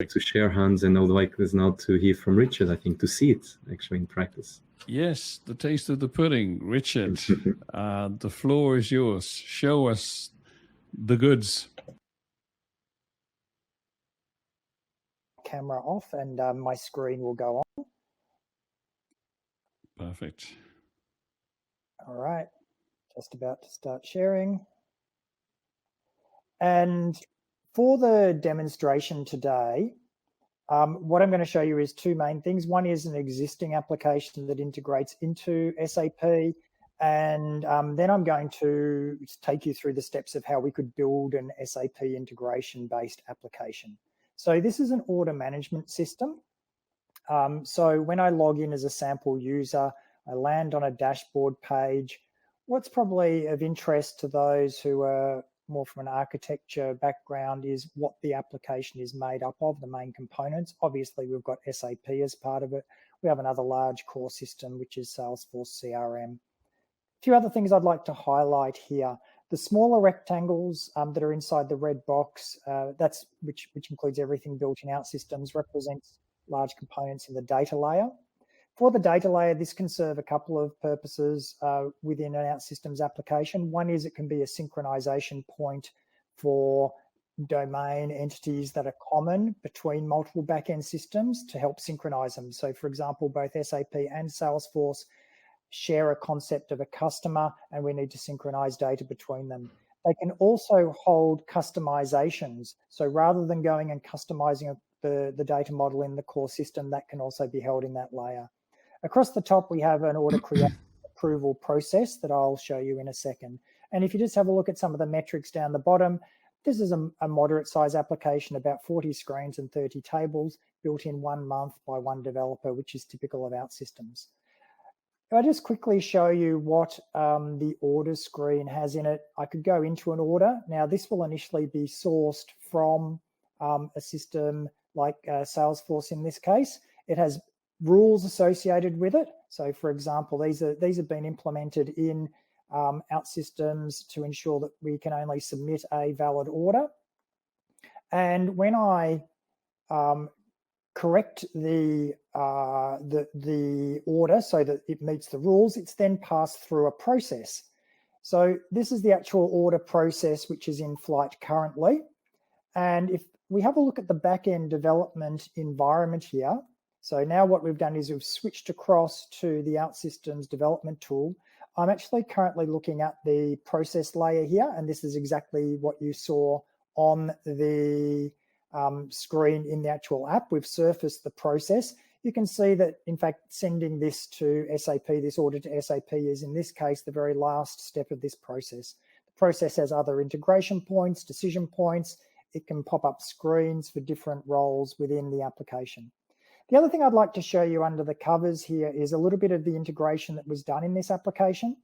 like to share, Hans, and I would like this now to hear from Richard, I think, to see it actually in practice. Yes, the taste of the pudding. Richard, the floor is yours. Show us the goods. Camera off and my screen will go on. Perfect. All right, just about to start sharing. And for the demonstration today, what I'm going to show you is two main things. One is an existing application that integrates into SAP, and then I'm going to take you through the steps of how we could build an SAP integration-based application. So this is an order management system. So when I log in as a sample user, I land on a dashboard page. What's probably of interest to those who are more from an architecture background is what the application is made up of, the main components. Obviously, we've got SAP as part of it. We have another large core system, which is Salesforce CRM. A few other things I'd like to highlight here. The smaller rectangles that are inside the red box, which includes everything built in OutSystems, represents large components in the data layer. For the data layer, this can serve a couple of purposes within an OutSystems application. One is it can be a synchronization point for domain entities that are common between multiple backend systems to help synchronize them. So for example, both SAP and Salesforce share a concept of a customer and we need to synchronize data between them. They can also hold customisations. So rather than going and customizing the data model in the core system, that can also be held in that layer. Across the top, we have an order creation approval process that I'll show you in a second. And if you just have a look at some of the metrics down the bottom, this is a moderate size application, about 40 screens and 30 tables, built in 1 month by one developer, which is typical of OutSystems. I'll just quickly show you what the order screen has in it. I could go into an order. Now, this will initially be sourced from a system like Salesforce in this case. It has rules associated with it. So for example, these have been implemented in OutSystems to ensure that we can only submit a valid order. And when I correct the order so that it meets the rules, it's then passed through a process. So this is the actual order process, which is in flight currently. And if we have a look at the back-end development environment here, so now what we've done is we've switched across to the OutSystems development tool. I'm actually currently looking at the process layer here, and this is exactly what you saw on the screen in the actual app. We've surfaced the process. You can see that, in fact, sending this to SAP, this order to SAP is, in this case, the very last step of this process. The process has other integration points, decision points. It can pop up screens for different roles within the application. The other thing I'd like to show you under the covers here is a little bit of the integration that was done in this application.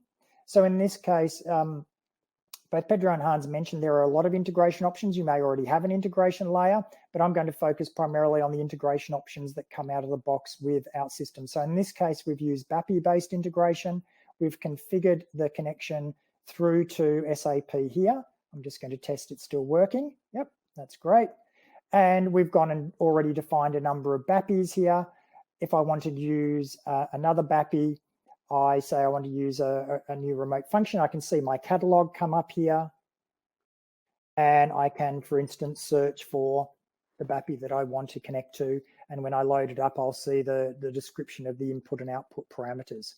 So in this case, both Pedro and Hans mentioned there are a lot of integration options. You may already have an integration layer, but I'm going to focus primarily on the integration options that come out of the box with OutSystems. So in this case, we've used BAPI-based integration. We've configured the connection through to SAP here. I'm just going to test it's still working. Yep, that's great. And we've gone and already defined a number of BAPIs here. If I wanted to use another BAPI, I say I want to use a new remote function. I can see my catalog come up here. And I can, for instance, search for the BAPI that I want to connect to. And when I load it up, I'll see the description of the input and output parameters.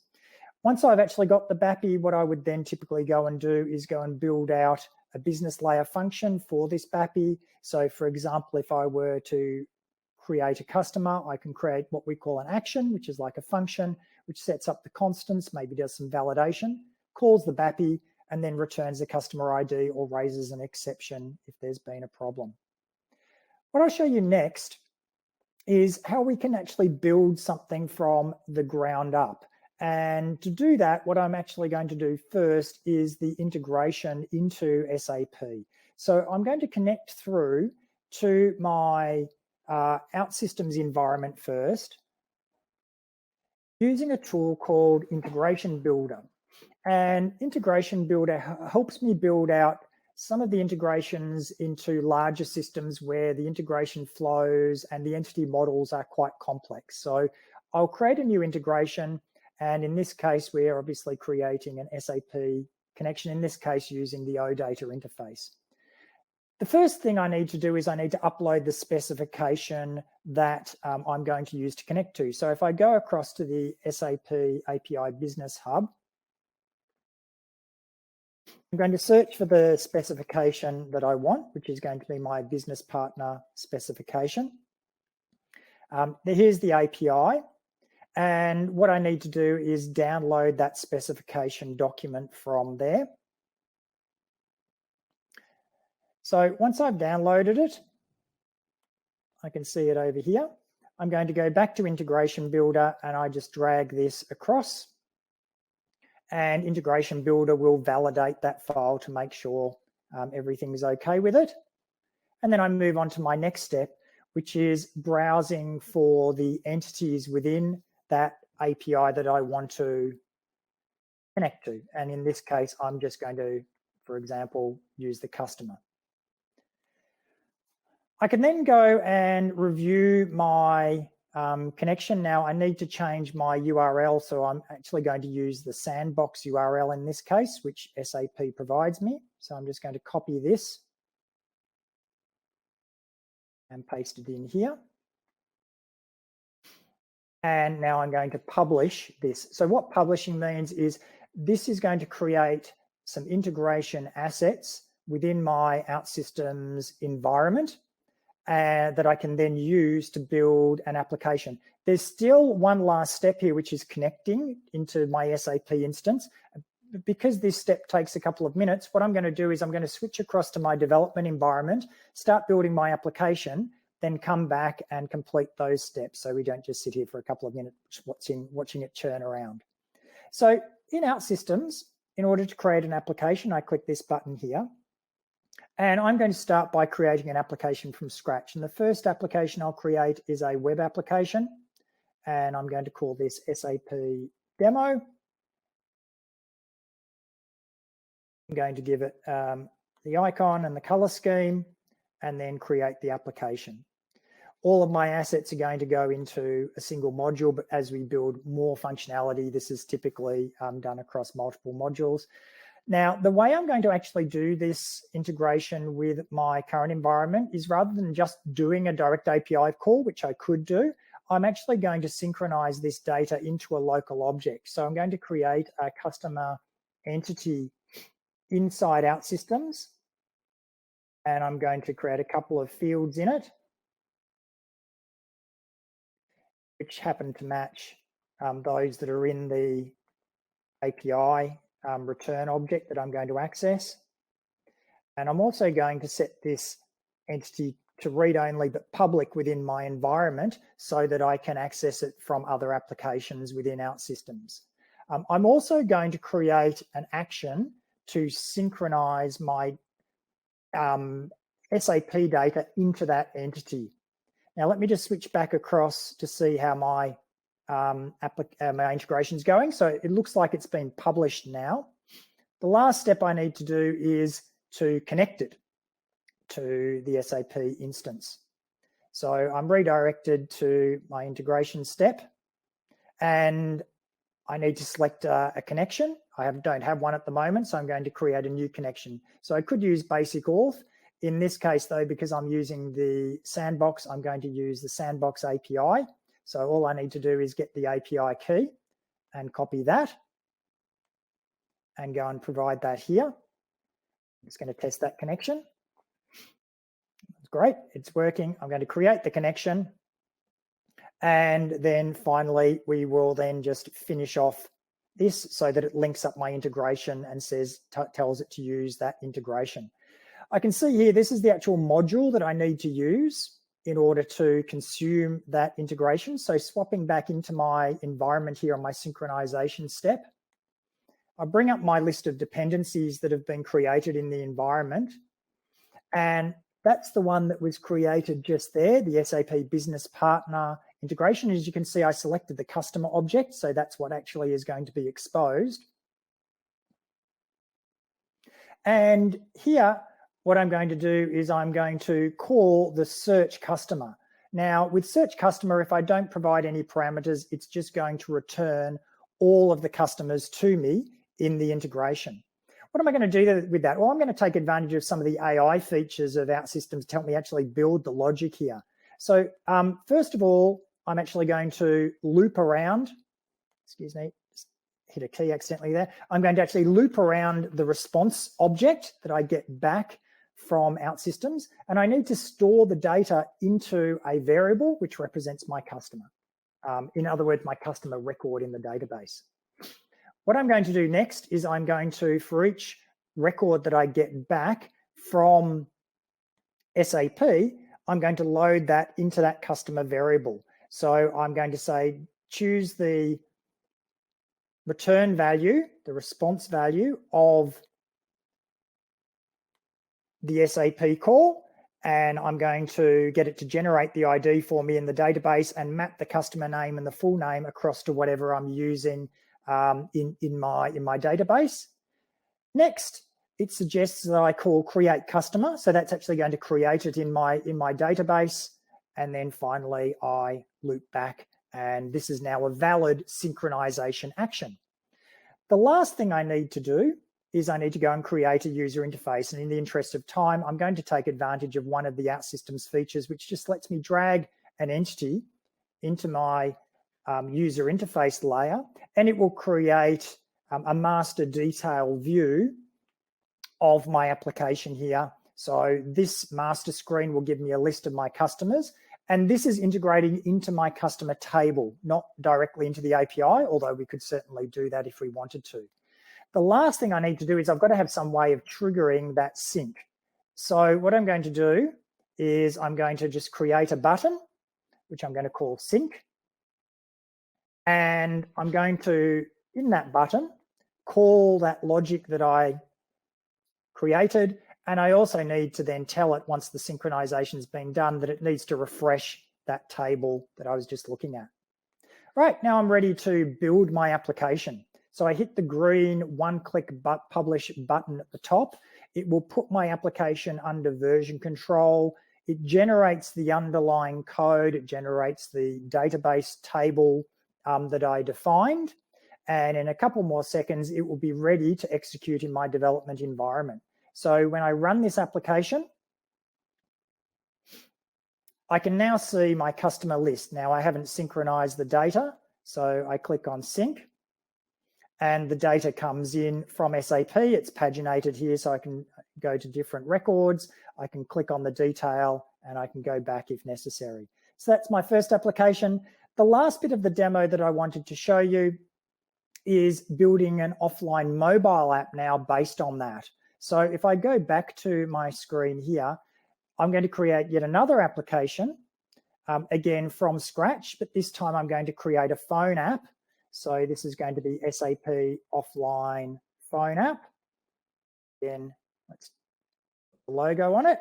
Once I've actually got the BAPI, what I would then typically go and do is go and build out a business layer function for this BAPI. So for example, if I were to create a customer, I can create what we call an action, which is like a function, which sets up the constants, maybe does some validation, calls the BAPI, and then returns the customer ID or raises an exception if there's been a problem. What I'll show you next is how we can actually build something from the ground up. And to do that, what I'm actually going to do first is the integration into SAP. So I'm going to connect through to my OutSystems environment first, using a tool called Integration Builder. And Integration Builder helps me build out some of the integrations into larger systems where the integration flows and the entity models are quite complex. So I'll create a new integration, and in this case, we're obviously creating an SAP connection, in this case using the OData interface. The first thing I need to do is I need to upload the specification that I'm going to use to connect to. So if I go across to the SAP API Business Hub, I'm going to search for the specification that I want, which is going to be my business partner specification. Here's the API. And what I need to do is download that specification document from there. So once I've downloaded it, I can see it over here. I'm going to go back to Integration Builder and I just drag this across. And Integration Builder will validate that file to make sure everything's okay with it. And then I move on to my next step, which is browsing for the entities within that API that I want to connect to. And in this case, I'm just going to, for example, use the customer. I can then go and review my connection. Now I need to change my URL, so I'm actually going to use the sandbox URL in this case, which SAP provides me. So I'm just going to copy this and paste it in here. And now I'm going to publish this. So what publishing means is this is going to create some integration assets within my OutSystems environment that I can then use to build an application. There's still one last step here, which is connecting into my SAP instance. Because this step takes a couple of minutes, what I'm going to do is I'm going to switch across to my development environment, start building my application, then come back and complete those steps so we don't just sit here for a couple of minutes watching it churn around. So in OutSystems, in order to create an application, I click this button here. And I'm going to start by creating an application from scratch. And the first application I'll create is a web application. And I'm going to call this SAP Demo. I'm going to give it the icon and the color scheme, and then create the application. All of my assets are going to go into a single module, but as we build more functionality, this is typically done across multiple modules. Now, the way I'm going to actually do this integration with my current environment is rather than just doing a direct API call, which I could do, I'm actually going to synchronize this data into a local object. So I'm going to create a customer entity inside OutSystems, and I'm going to create a couple of fields in it, which happen to match those that are in the API return object that I'm going to access. And I'm also going to set this entity to read only but public within my environment so that I can access it from other applications within OutSystems. I'm also going to create an action to synchronize my SAP data into that entity. Now let me just switch back across to see how my my integration is going. So it looks like it's been published now. The last step I need to do is to connect it to the SAP instance. So I'm redirected to my integration step, and I need to select a connection. I don't have one at the moment, so I'm going to create a new connection. So I could use basic auth. In this case, though, because I'm using the sandbox, I'm going to use the sandbox API. So all I need to do is get the API key and copy that and go and provide that here. I'm just going to test that connection. It's great, it's working. I'm going to create the connection. And then finally, we will then just finish off this so that it links up my integration and tells it to use that integration. I can see here, this is the actual module that I need to use in order to consume that integration. So swapping back into my environment here on my synchronization step, I bring up my list of dependencies that have been created in the environment. And that's the one that was created just there, the SAP Business Partner integration. As you can see, I selected the customer object, so that's what actually is going to be exposed. And here, what I'm going to do is I'm going to call the search customer. Now, with search customer, if I don't provide any parameters, it's just going to return all of the customers to me in the integration. What am I going to do with that? Well, I'm going to take advantage of some of the AI features of OutSystems to help me actually build the logic here. So first of all, I'm actually going to loop around, excuse me, just hit a key accidentally there. I'm going to actually loop around the response object that I get back from OutSystems, and I need to store the data into a variable which represents my customer. In other words, my customer record in the database. What I'm going to do next is I'm going to, for each record that I get back from SAP, I'm going to load that into that customer variable. So I'm going to say, choose the return value, the response value of the SAP call, and I'm going to get it to generate the ID for me in the database and map the customer name and the full name across to whatever I'm using in my database. Next, it suggests that I call create customer, so that's actually going to create it in my database. And then finally, I loop back, and this is now a valid synchronization action. The last thing I need to do is I need to go and create a user interface. And in the interest of time, I'm going to take advantage of one of the OutSystems features, which just lets me drag an entity into my user interface layer, and it will create a master detail view of my application here. So this master screen will give me a list of my customers, and this is integrating into my customer table, not directly into the API, although we could certainly do that if we wanted to. The last thing I need to do is I've got to have some way of triggering that sync. So what I'm going to do is I'm going to just create a button, which I'm going to call sync. And I'm going to, in that button, call that logic that I created. And I also need to then tell it, once the synchronization has been done, that it needs to refresh that table that I was just looking at. Right, now I'm ready to build my application. So I hit the green one-click publish button at the top. It will put my application under version control. It generates the underlying code. It generates the database table that I defined. And in a couple more seconds, it will be ready to execute in my development environment. So when I run this application, I can now see my customer list. Now I haven't synchronized the data, so I click on sync. And the data comes in from SAP. It's paginated here, so I can go to different records. I can click on the detail, and I can go back if necessary. So that's my first application. The last bit of the demo that I wanted to show you is building an offline mobile app now based on that. So if I go back to my screen here, I'm going to create yet another application, again from scratch, but this time I'm going to create a phone app. So this is going to be SAP offline phone app. Again, let's put the logo on it.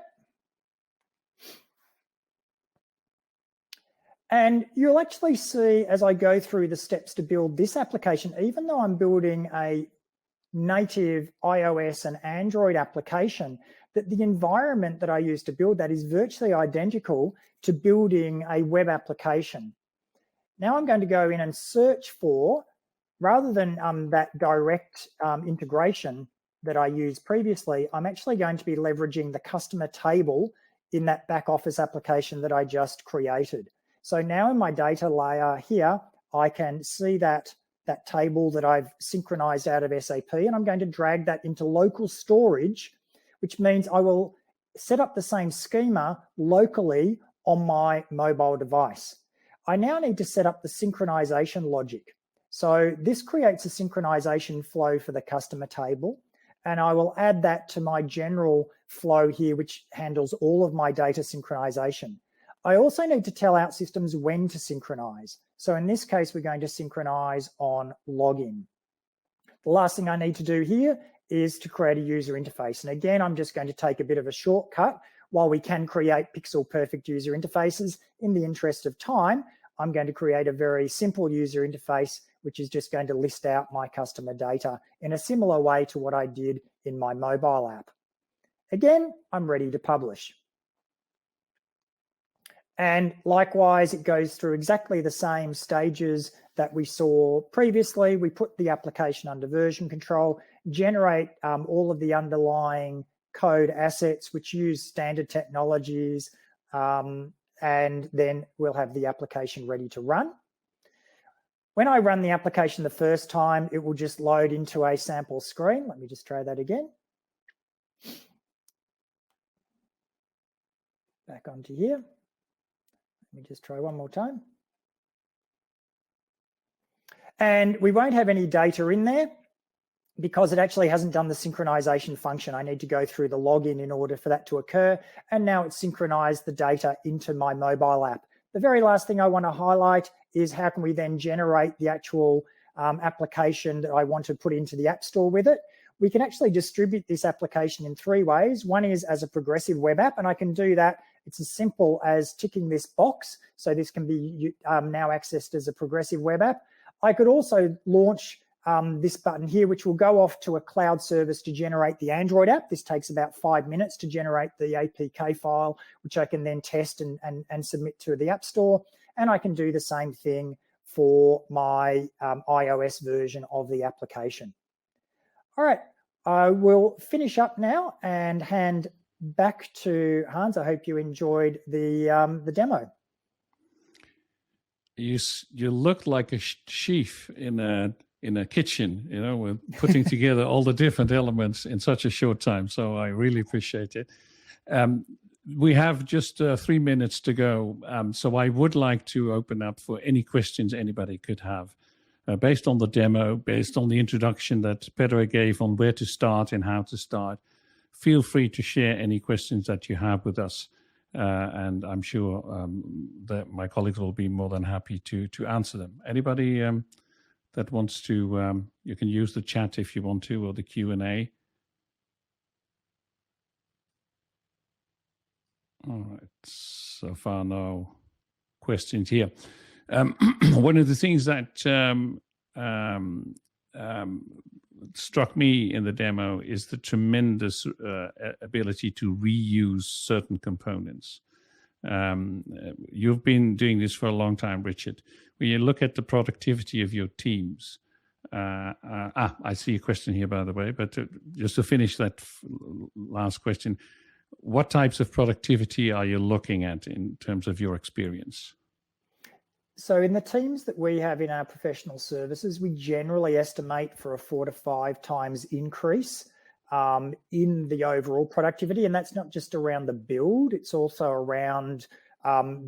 And you'll actually see as I go through the steps to build this application, even though I'm building a native iOS and Android application, that the environment that I use to build that is virtually identical to building a web application. Now I'm going to go in and search for, rather than that direct integration that I used previously, I'm actually going to be leveraging the customer table in that back office application that I just created. So now in my data layer here, I can see that table that I've synchronized out of SAP, and I'm going to drag that into local storage, which means I will set up the same schema locally on my mobile device. I now need to set up the synchronization logic. So this creates a synchronization flow for the customer table, and I will add that to my general flow here, which handles all of my data synchronization. I also need to tell OutSystems when to synchronize. So in this case, we're going to synchronize on login. The last thing I need to do here is to create a user interface. And again, I'm just going to take a bit of a shortcut. While we can create pixel perfect user interfaces, in the interest of time, I'm going to create a very simple user interface which is just going to list out my customer data in a similar way to what I did in my mobile app. Again, I'm ready to publish. And likewise, it goes through exactly the same stages that we saw previously. We put the application under version control, generate all of the underlying code assets which use standard technologies, and then we'll have the application ready to run. When I run the application the first time, it will just load into a sample screen. Let me just try that again. Back onto here. Let me just try one more time. And we won't have any data in there because it actually hasn't done the synchronization function. I need to go through the login in order for that to occur. And now it's synchronized the data into my mobile app. The very last thing I want to highlight is how can we then generate the actual application that I want to put into the App Store with it. We can actually distribute this application in 3 ways. One is as a progressive web app, and I can do that. It's as simple as ticking this box. So this can be now accessed as a progressive web app. I could also launch this button here, which will go off to a cloud service to generate the Android app. This takes about 5 minutes to generate the APK file, which I can then test and submit to the App Store. And I can do the same thing for my iOS version of the application. All right, I will finish up now and hand back to Hans. I hope you enjoyed the demo. You look like a chef in a kitchen, you know, with putting together all the different elements in such a short time. So I really appreciate it. We have just 3 minutes to go. So I would like to open up for any questions anybody could have. Based on the demo, based on the introduction that Pedro gave on where to start and how to start, feel free to share any questions that you have with us. And I'm sure that my colleagues will be more than happy to answer them. Anybody that wants to, you can use the chat if you want to, or the Q&A. All right, so far no questions here. One of the things that struck me in the demo is the tremendous ability to reuse certain components. You've been doing this for a long time, Richard. When you look at the productivity of your teams, I see a question here, by the way, but just to finish that last question, what types of productivity are you looking at in terms of your experience? So in the teams that we have in our professional services, we generally estimate for a 4 to 5 times increase in the overall productivity. And that's not just around the build, it's also around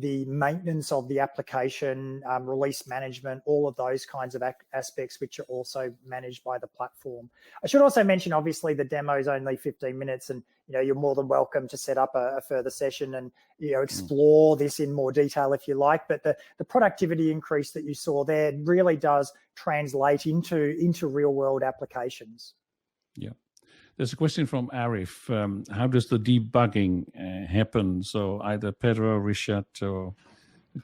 the maintenance of the application, release management, all of those kinds of aspects, which are also managed by the platform. I should also mention, obviously, the demo is only 15 minutes and you're more than welcome to set up a further session and explore this in more detail if you like. But the productivity increase that you saw there really does translate into real world applications. Yeah. There's a question from Arif. How does the debugging happen? So either Pedro, Richard, or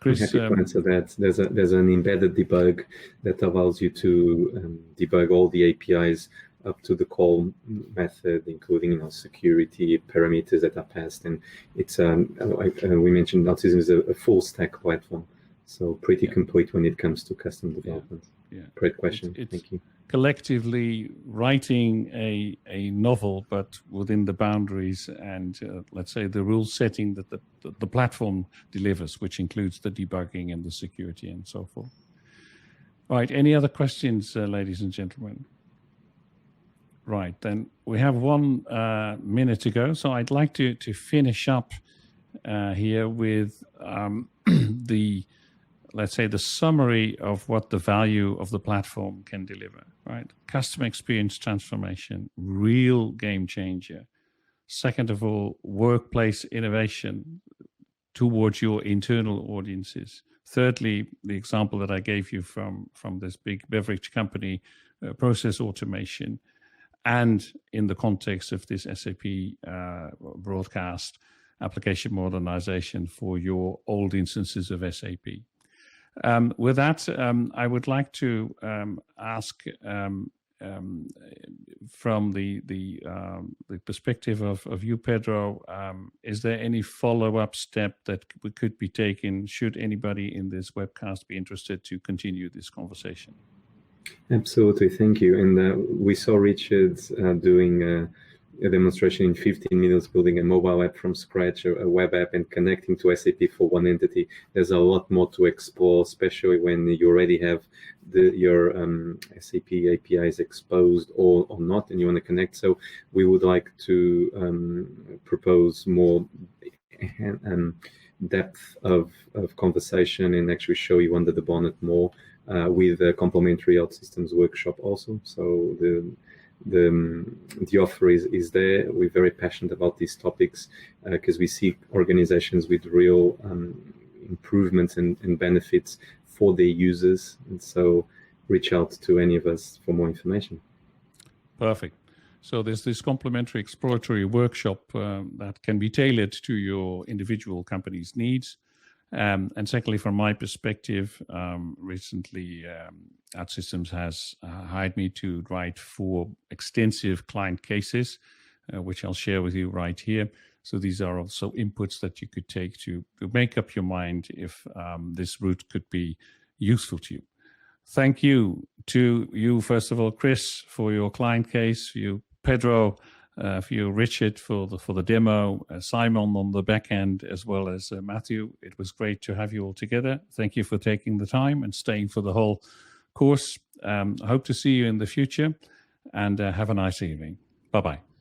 Chris. I'm happy to answer that. There's an embedded debug that allows you to debug all the APIs up to the call method, including security parameters that are passed. And it's we mentioned OutSystems is a full stack platform, so pretty complete when it comes to custom development. Yeah. Great question. It's Thank you. Collectively writing a novel, but within the boundaries and let's say the rule setting that the platform delivers, which includes the debugging and the security and so forth. All right. Any other questions, ladies and gentlemen? Right. Then we have 1 minute to go. So I'd like to finish up here with let's say the summary of what the value of the platform can deliver, right? Customer experience transformation, real game changer. Second of all, workplace innovation towards your internal audiences. Thirdly, the example that I gave you from this big beverage company, process automation, and in the context of this SAP broadcast application modernization for your old instances of SAP. With that, I would like to ask from the perspective of you, Pedro, is there any follow-up step that could be taken should anybody in this webcast be interested to continue this conversation? Absolutely, thank you. And we saw Richard doing a demonstration in 15 minutes, building a mobile app from scratch, a web app, and connecting to SAP for one entity. There's a lot more to explore, especially when you already have your SAP APIs exposed or not, and you want to connect. So we would like to propose more depth of conversation and actually show you under the bonnet more with a complementary OutSystems workshop also. So the offer is there. We're very passionate about these topics because we see organizations with real improvements and benefits for their users. And so reach out to any of us for more information. Perfect. So there's this complementary exploratory workshop that can be tailored to your individual company's needs. And secondly, from my perspective, recently OutSystems has hired me to write 4 extensive client cases, which I'll share with you right here. So these are also inputs that you could take to make up your mind if this route could be useful to you. Thank you to you, first of all, Chris, for your client case, for you, Pedro, for you, Richard, for the demo, Simon on the back end, as well as Matthew. It was great to have you all together. Thank you for taking the time and staying for the whole course. I hope to see you in the future, and have a nice evening. Bye-bye.